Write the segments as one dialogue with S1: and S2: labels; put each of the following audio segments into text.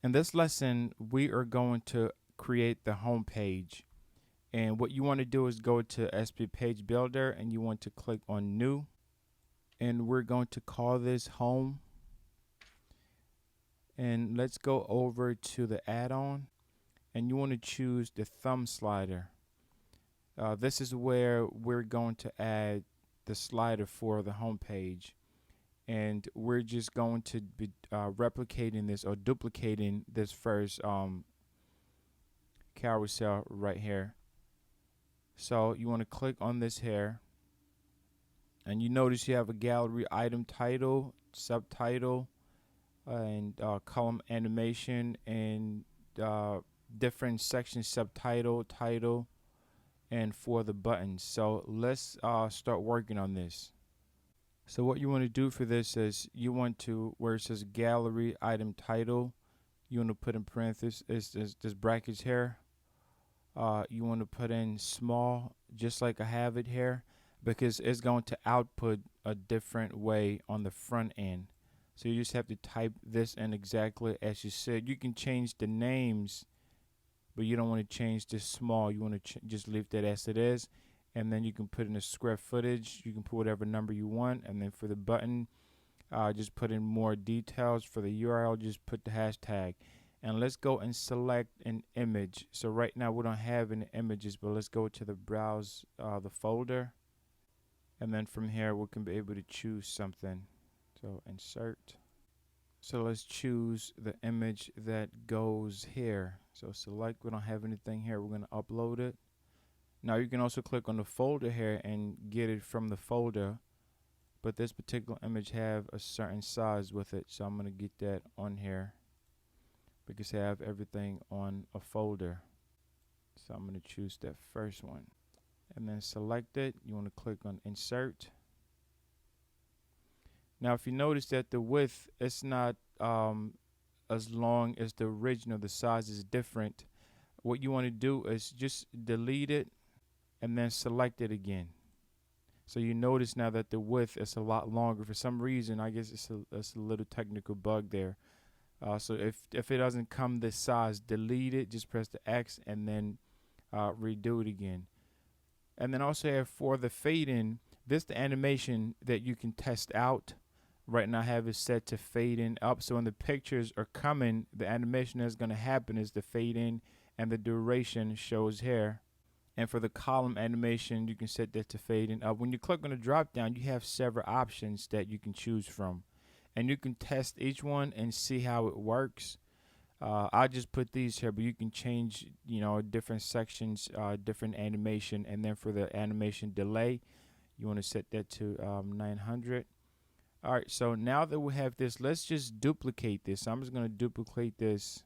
S1: In this lesson, we are going to create the home page. And what you want to do is go to SP Page Builder and you want to click on New. And we're going to call this Home. And let's go over to the add-on. And you want to choose the thumb slider. This is where we're going to add the slider for the home page. And we're just going to be replicating this or duplicating this first carousel right here. So you want to click on this here, and you notice you have a gallery item title, subtitle, and column animation, and different sections, subtitle, title, and for the buttons. So let's start working on this. So what you want to do for this is you want to, where it says gallery item title, you want to put in parentheses this brackets here. You want to put in small, just like I have it here, because it's going to output a different way on the front end. So you just have to type this in exactly as you said. You can change the names, but you don't want to change this small. You want to just leave that as it is. And then you can put in the square footage. You can put whatever number you want. And then for the button, just put in more details. For the URL, just put the hashtag. And let's go and select an image. So right now we don't have any images, but let's go to the browse the folder. And then from here we can be able to choose something. So insert. So let's choose the image that goes here. So select, we don't have anything here. We're going to upload it. Now you can also click on the folder here and get it from the folder, but this particular image have a certain size with it, so I'm going to get that on here because I have everything on a folder. So I'm going to choose that first one and then select it. You want to click on insert. Now if you notice that the width is not as long as the original, the size is different, what you want to do is just delete it and then select it again. So you notice now that the width is a lot longer. For some reason, I guess it's a little technical bug there. So if it doesn't come this size, delete it. Just press the X and then redo it again. And then also have for the fade in, this the animation that you can test out. Right now I have it set to fade in up. So when the pictures are coming, the animation that's going to happen is the fade in, and the duration shows here. And for the column animation, you can set that to fade in up. When you click on the drop down, you have several options that you can choose from, and you can test each one and see how it works. I just put these here, but you can change, different sections, different animation. And then for the animation delay, you want to set that to 900. All right, so now that we have this, let's just duplicate this. I'm just going to duplicate this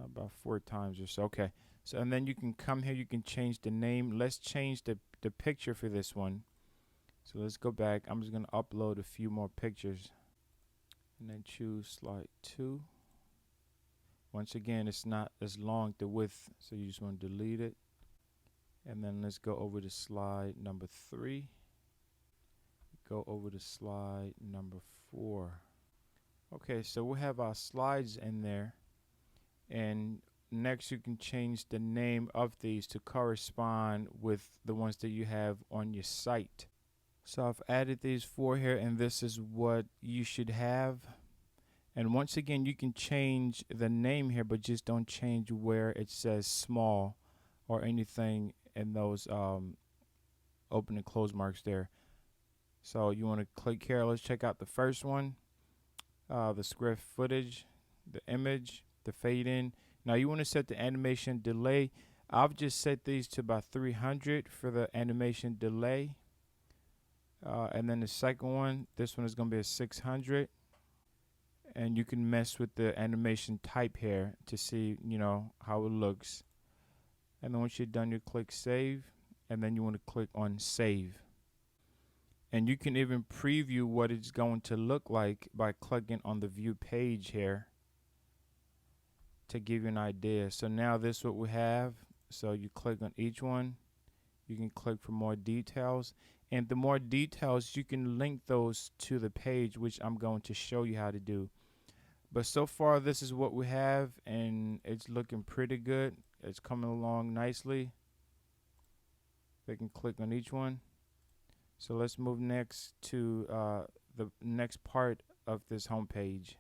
S1: about 4 times or so. Okay. So, and then you can come here, you can change the name. Let's change the picture for this one. So let's go back. I'm just going to upload a few more pictures. And then choose slide 2. Once again, it's not as long, the width, so you just want to delete it. And then let's go over to slide number 3. Go over to slide number 4. Okay, so we have our slides in there. And next you can change the name of these to correspond with the ones that you have on your site. So I've added these 4 here, and this is what you should have. And once again, you can change the name here, but just don't change where it says small or anything in those open and close marks there. So you want to click here. Let's check out the first one, the square footage, the image, the fade in. Now you want to set the animation delay. I've just set these to about 300 for the animation delay. And then the second one, this one is going to be a 600. And you can mess with the animation type here to see, how it looks. And then once you're done, you click save. And then you want to click on save. And you can even preview what it's going to look like by clicking on the view page here to give you an idea. So now this is what we have. So you click on each one. You can click for more details. And the more details, you can link those to the page, which I'm going to show you how to do. But so far, this is what we have, and it's looking pretty good. It's coming along nicely. They can click on each one. So let's move next to the next part of this homepage.